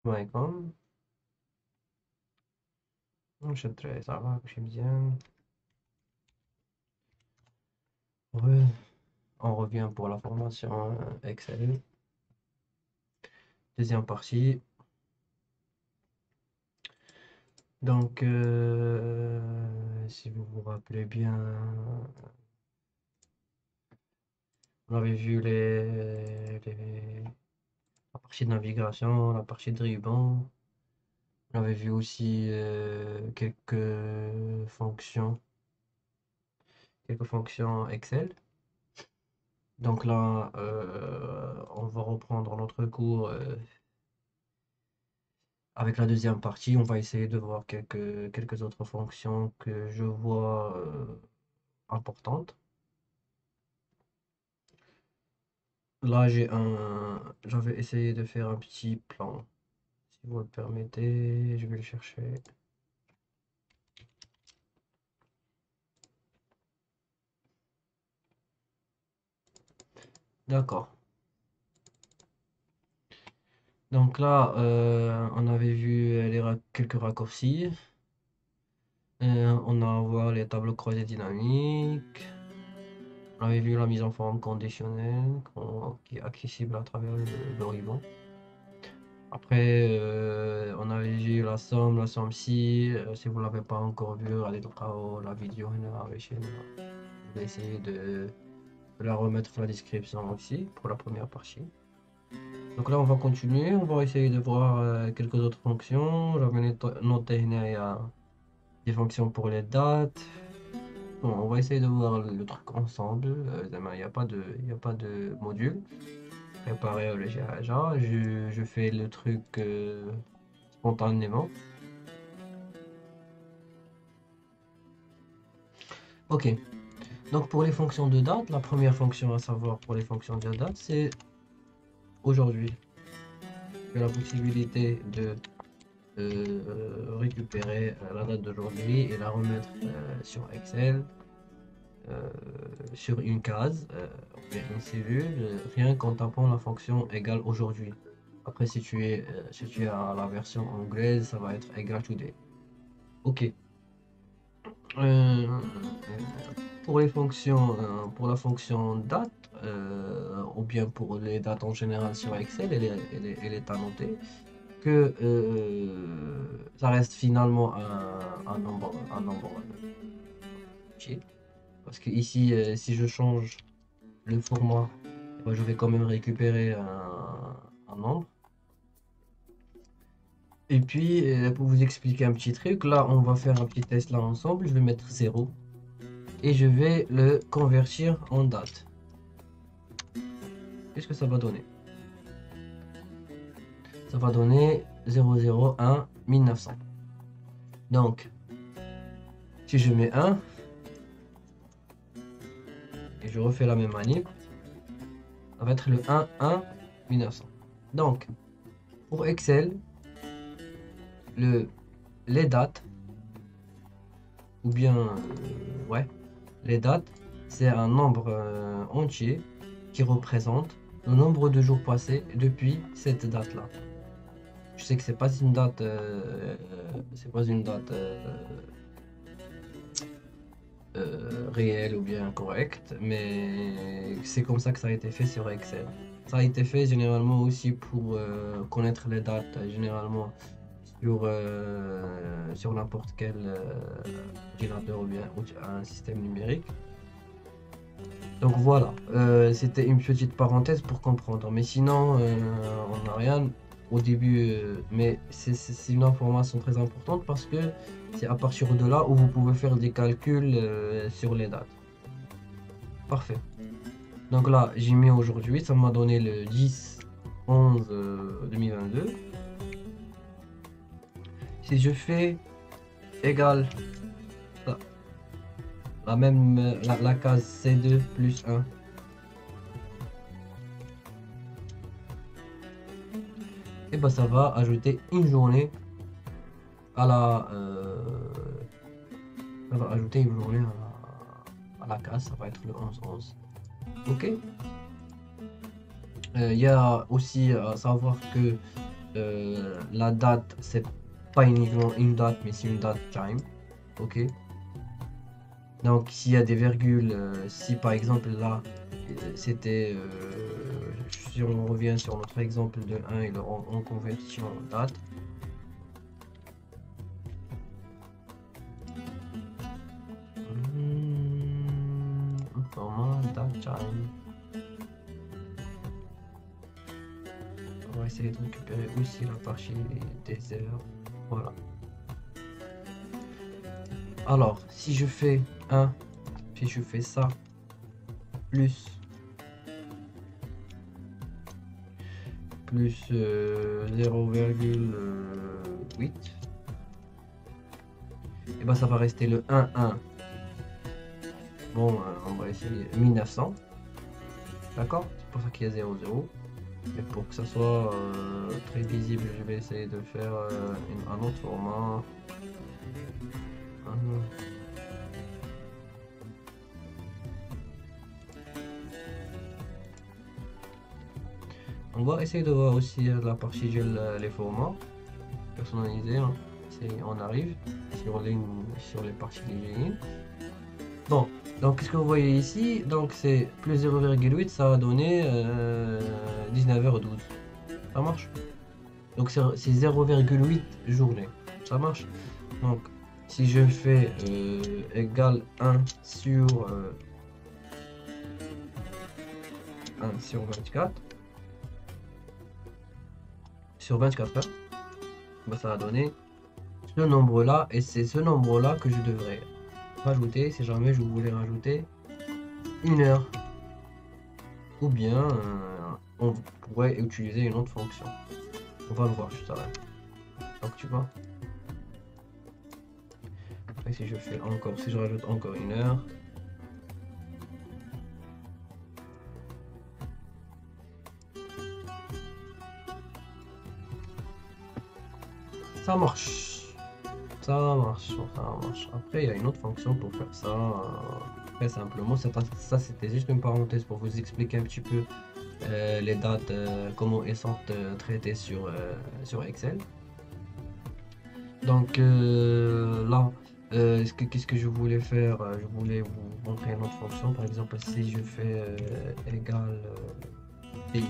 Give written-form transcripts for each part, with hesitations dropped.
عليكم. نشد ça va, j'aime bien. Ouais, on revient pour la formation Excel. Deuxième partie. Donc, si vous vous rappelez bien, on avait vu la partie de navigation, la partie de ruban. On avait vu aussi quelques fonctions Excel. Donc là, on va reprendre notre cours avec la deuxième partie. On va essayer de voir quelques autres fonctions que je vois importantes. Là, j'avais essayé de faire un petit plan. Si vous le permettez, je vais le chercher. D'accord. Donc là, on avait vu quelques raccourcis. On a à voir les tableaux croisés dynamiques. On avait vu la mise en forme conditionnelle qui est accessible à travers le ruban. Après, on avait vu la somme si. Si vous ne l'avez pas encore vu, allez voir la vidéo. Je vais essayer de la remettre dans la description aussi pour la première partie. Donc là, on va continuer. On va essayer de voir quelques autres fonctions. J'avais noté il y a des fonctions pour les dates. Bon, on va essayer de voir le truc ensemble. Il y a pas de module préparé au GHA. Je fais le truc spontanément. Ok. Donc pour les fonctions de date, la première fonction à savoir pour les fonctions de date, c'est aujourd'hui. J'ai la possibilité de récupérer la date d'aujourd'hui et la remettre sur Excel, euh, sur une case, ou bien une cellule, rien qu'en tapant la fonction égale aujourd'hui. Après, si tu es à la version anglaise, ça va être égal today. Ok. Euh, pour les fonctions, pour la fonction date, ou bien pour les dates en général sur Excel, elle est annotée que ça reste finalement un nombre entier. Parce que ici, si je change le format, eh ben, je vais quand même récupérer un nombre. Et puis, pour vous expliquer un petit truc, là, on va faire un petit test là ensemble. Je vais mettre 0 et je vais le convertir en date. Qu'est-ce que ça va donner? Ça va donner 001 1900. Donc, si je mets 1 et je refais la même manip, ça va être le 1 1900. Donc, pour Excel, le, les dates, ou bien, ouais, les dates, c'est un nombre entier qui représente le nombre de jours passés depuis cette date-là. Je sais que c'est pas une date réelle ou bien correcte, mais c'est comme ça que ça a été fait sur Excel. Ça a été fait généralement aussi pour connaître les dates, généralement sur n'importe quel ordinateur ou bien un système numérique. Donc voilà, c'était une petite parenthèse pour comprendre. Mais sinon, on n'a rien au début, mais c'est une information très importante parce que c'est à partir de là où vous pouvez faire des calculs sur les dates. Parfait. Donc là, j'ai mis aujourd'hui, ça m'a donné le 10-11 2022. Si je fais égal la, la case C2 plus 1, et ben ça va ajouter une journée à ça va ajouter une journée à la case, ça va être le 11-11. Ok. Il y a aussi à savoir que La date, c'est pas uniquement une date, mais c'est une date time. Ok. Donc, s'il y a des virgules, si par exemple là, c'était, si on revient sur notre exemple de 1 et on convertit en date, format date time. On va essayer de récupérer aussi la partie des heures. Voilà. Alors, si je fais 1, si je fais ça, plus 0,8, et ben ça va rester le 1, 1. Bon, on va essayer 1900. D'accord? C'est pour ça qu'il y a 0, 0. Mais pour que ça soit très visible, je vais essayer de faire un autre format. On va essayer de voir aussi la partie les formats personnalisés, hein. On arrive sur les parties des. Bon, donc qu'est-ce que vous voyez ici? Donc c'est plus 0,8, ça va donner 19h12. Ça marche? Donc c'est 0,8 journées. Ça marche? Donc si je fais égal 1 sur 1 sur 24 sur 24 heures, bah, ça va donner ce nombre-là, et c'est ce nombre-là que je devrais rajouter si jamais je voulais rajouter une heure, ou bien on pourrait utiliser une autre fonction. On va le voir juste après. Donc tu vois, et si je fais encore, si je rajoute encore une heure, ça marche. Ça marche, ça marche. Après, il y a une autre fonction pour faire ça. Très simplement, ça c'était juste une parenthèse pour vous expliquer un petit peu les dates, comment elles sont traitées sur Excel. Donc là, qu'est-ce que je voulais faire? Je voulais vous montrer une autre fonction. Par exemple, si je fais égal date,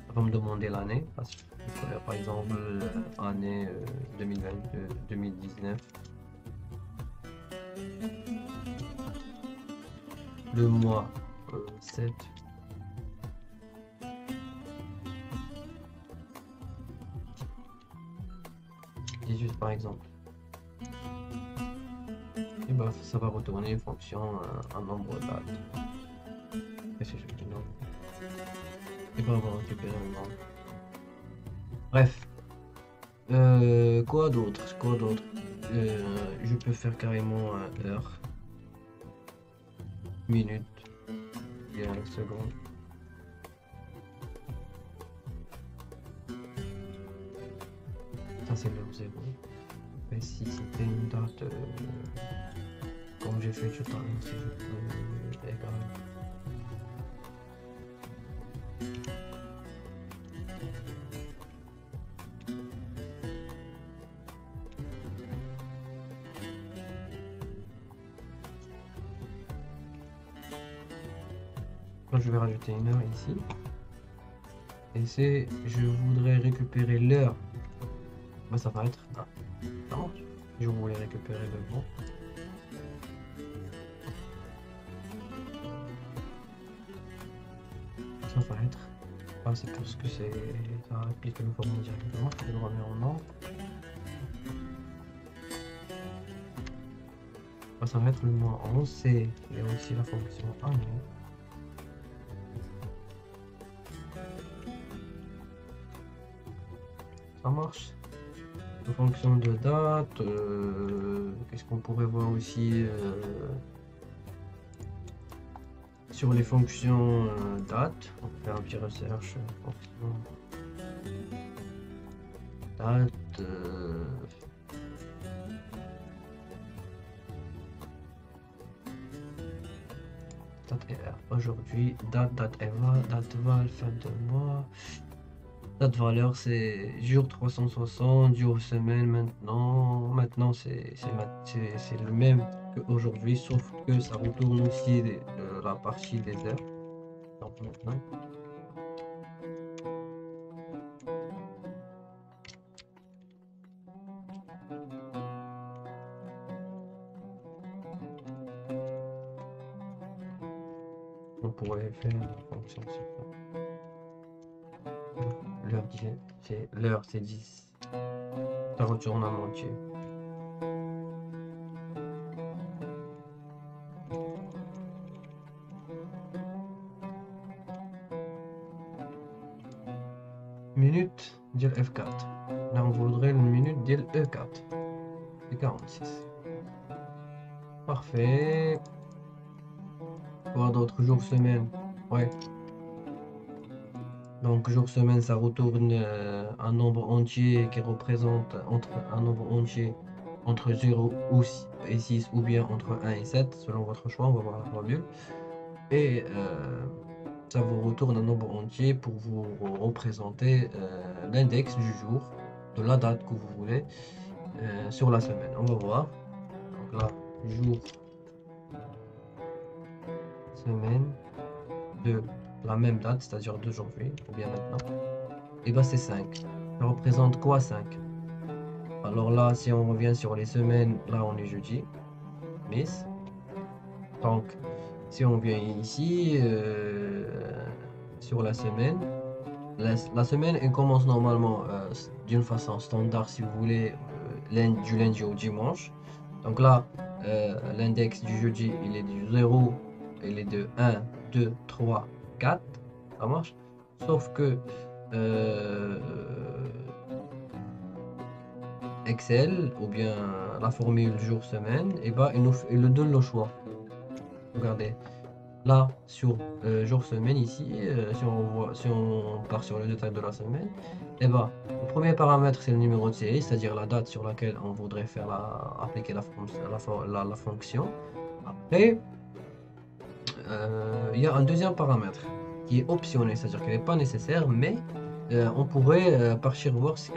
ça va me demander l'année. Par exemple, année 2022, 2019. Le mois 7. 18 par exemple. Et bah ça va retourner une fonction, un nombre de dates. Et si je fais nombre, et ben on va récupérer le nombre. Bref. Quoi d'autre? Quoi d'autre? Je peux faire carrément heure, minute, et seconde. Ça c'est le 0. Et si c'était une date, comme j'ai fait tout à l'heure, si je peux égal. Je vais rajouter une heure ici. Et je voudrais récupérer l'heure. Bah, ça va être. Ah, ça marche. Je voulais récupérer le vent. Ça va être. Ah, c'est parce que c'est. Ça réplique le format directement. Je le remets en ordre. Bah, ça va être le mois 11. Il y a aussi la fonction année. Ça marche. En fonction de date, qu'est-ce qu'on pourrait voir aussi sur les fonctions date. On peut faire un petit recherche fonction date. Date aujourd'hui, date val, fin de mois. Date valeur, c'est jour 360, jour semaine maintenant. Maintenant, c'est le même qu'aujourd'hui, sauf que ça retourne aussi la partie des heures. Donc maintenant, on pourrait faire une fonction sur ça. L'heure, c'est 10. Ça retourne en entier. Minute, dire F4. Là, on voudrait une minute, dire E4. C'est 46. Parfait. Quoi d'autre? Jour, semaine. Ouais. Donc, jour, semaine, ça retourne un nombre entier qui représente un nombre entier entre 0 et 6 ou bien entre 1 et 7, selon votre choix. On va voir la formule. Et ça vous retourne un nombre entier pour vous représenter l'index du jour, de la date que vous voulez sur la semaine. On va voir. Donc là, jour, semaine de la même date, c'est-à-dire d'aujourd'hui, ou bien maintenant. Et bien c'est 5. Ça représente quoi 5? Alors là, si on revient sur les semaines, là on est jeudi, Miss. Donc, si on vient ici, sur la semaine, la semaine, elle commence normalement d'une façon standard, si vous voulez, du lundi au dimanche. Donc là, l'index du jeudi, il est du 0, il est de 1, 2, 3, 4. Ça marche. Sauf que euh, Excel, ou bien la formule jour-semaine, et ben, il nous donne le choix. Regardez, là, sur jour-semaine, ici, si on part sur le détail de la semaine, et ben, le premier paramètre, c'est le numéro de série, c'est-à-dire la date sur laquelle on voudrait appliquer la fonction. Après, il y a un deuxième paramètre qui est optionnel, c'est-à-dire qu'il n'est pas nécessaire, mais on pourrait partir voir ce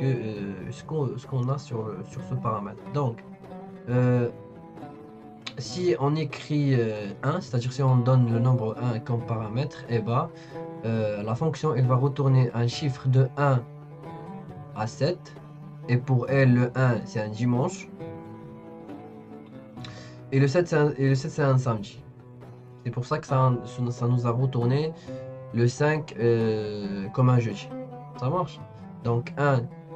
qu'on a sur ce paramètre. Donc, si on écrit 1, c'est-à-dire si on donne le nombre 1 comme paramètre, et ben, la fonction elle va retourner un chiffre de 1 à 7. Et pour elle, le 1, c'est un dimanche. Et le 7, c'est un samedi. C'est pour ça que ça nous a retourné le 5 comme un jeudi. Ça marche? Donc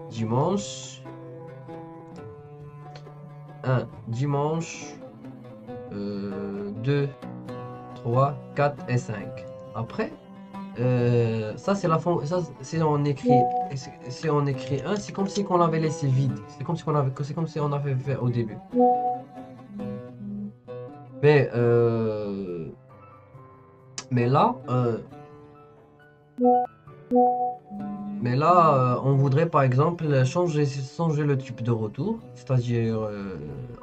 dimanche, 1 dimanche, 2, 3, 4 et 5. Après, ça c'est la fond. Ça, si on écrit 1, c'est comme si on l'avait laissé vide. C'est comme si on avait fait au début. Mais, euh, mais là, euh, mais là, on voudrait par exemple changer le type de retour. C'est-à-dire,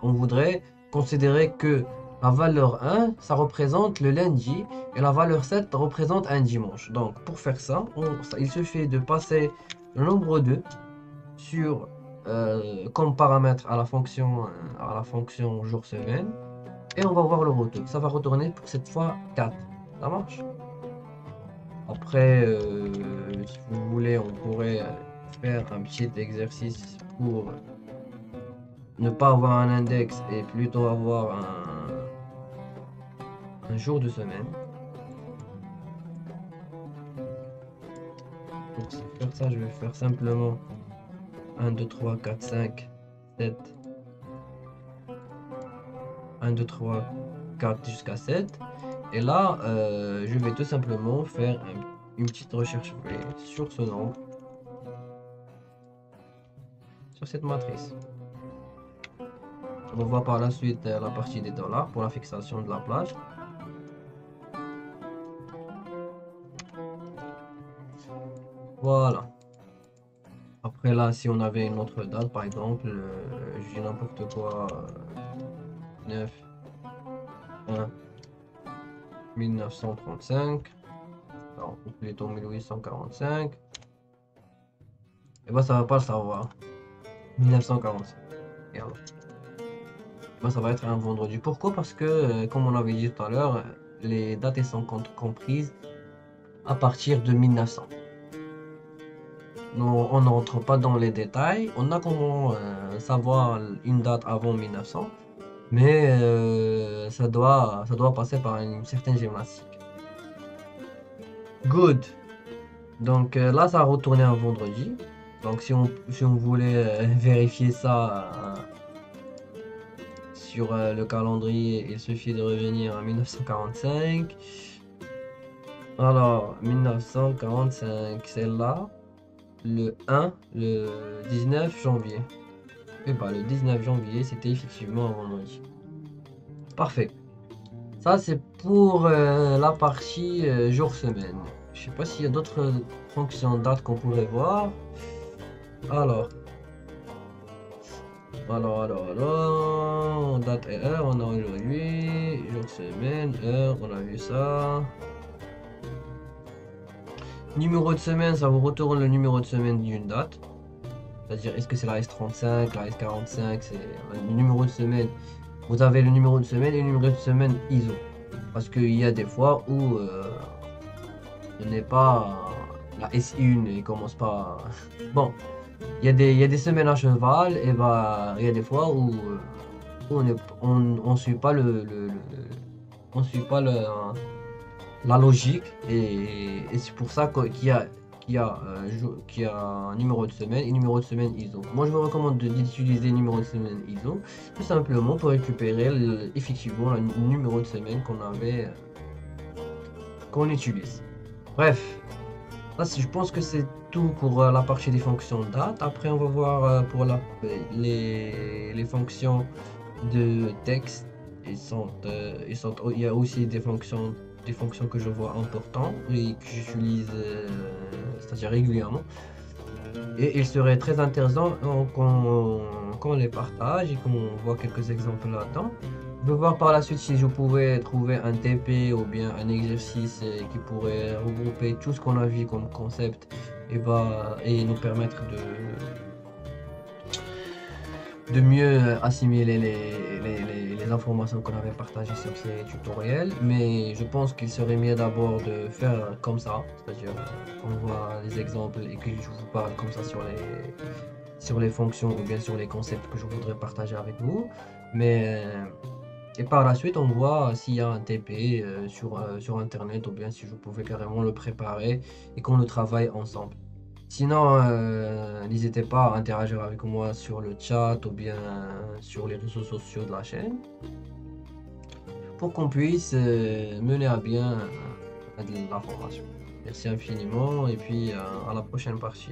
on voudrait considérer que la valeur 1, ça représente le lundi et la valeur 7 représente un dimanche. Donc, pour faire ça, il suffit de passer le nombre 2 sur, comme paramètre à la fonction jour-semaine et on va voir le retour. Ça va retourner pour cette fois 4. Ça marche? Après, si vous voulez, on pourrait faire un petit exercice pour ne pas avoir un index et plutôt avoir un jour de semaine. Pour faire ça, je vais faire simplement 1, 2, 3, 4, 5, 7. 1, 2, 3, 4 jusqu'à 7. Et là, je vais tout simplement faire une petite recherche sur ce nombre, sur cette matrice. On voit par la suite la partie des dollars pour la fixation de la plage. Voilà. Après là, si on avait une autre date, par exemple, je dis n'importe quoi, 9, 1, 1935, alors, ou plutôt 1845. Et bah, ça va pas le savoir. 1945. Et alors, bah, ça va être un vendredi. Pourquoi? Parce que, comme on avait dit tout à l'heure, les dates elles sont comprises à partir de 1900. Non, on n'entre pas dans les détails. On a comment savoir une date avant 1900, mais ça doit passer par une certaine gymnastique. Good. Donc là, ça a retourné un vendredi. Donc si on voulait vérifier ça sur le calendrier, il suffit de revenir à 1945. Alors, 1945, c'est là, le 19 janvier. Et bah, le 19 janvier, c'était effectivement un vendredi. Parfait. Ça, c'est pour la partie jour-semaine. Je sais pas s'il y a d'autres fonctions dates qu'on pourrait voir. Alors, date et heure, on a aujourd'hui, jour, semaine, heure, on a vu ça. Numéro de semaine, ça vous retourne le numéro de semaine d'une date. C'est-à-dire, est-ce que c'est la S35, la S45, c'est le numéro de semaine. Vous avez le numéro de semaine et le numéro de semaine ISO. Parce qu'il y a des fois où ce n'est pas la S1 et commence pas. Bon, il y a des semaines à cheval et bah, il y a des fois où on suit pas on suit pas la logique et c'est pour ça qu'il y a un numéro de semaine et numéro de semaine ISO. Moi je vous recommande d'utiliser le numéro de semaine ISO tout simplement pour récupérer effectivement le numéro de semaine qu'on utilise. Bref, là, je pense que c'est tout pour la partie des fonctions date. Après, on va voir pour les fonctions de texte. Il y a aussi des fonctions que je vois importantes et que j'utilise, c'est-à-dire régulièrement. Et il serait très intéressant qu'on les partage et qu'on voit quelques exemples là-dedans. Je veux voir par la suite si je pouvais trouver un TP ou bien un exercice qui pourrait regrouper tout ce qu'on a vu comme concept et nous permettre de mieux assimiler les informations qu'on avait partagées sur ces tutoriels. Mais je pense qu'il serait mieux d'abord de faire comme ça, c'est-à-dire qu'on voit les exemples et que je vous parle comme ça sur les fonctions ou bien sur les concepts que je voudrais partager avec vous. Et par la suite, on voit s'il y a un TP sur Internet ou bien si je pouvais carrément le préparer et qu'on le travaille ensemble. Sinon, n'hésitez pas à interagir avec moi sur le chat ou bien sur les réseaux sociaux de la chaîne pour qu'on puisse mener à bien de la formation. Merci infiniment et puis à la prochaine partie.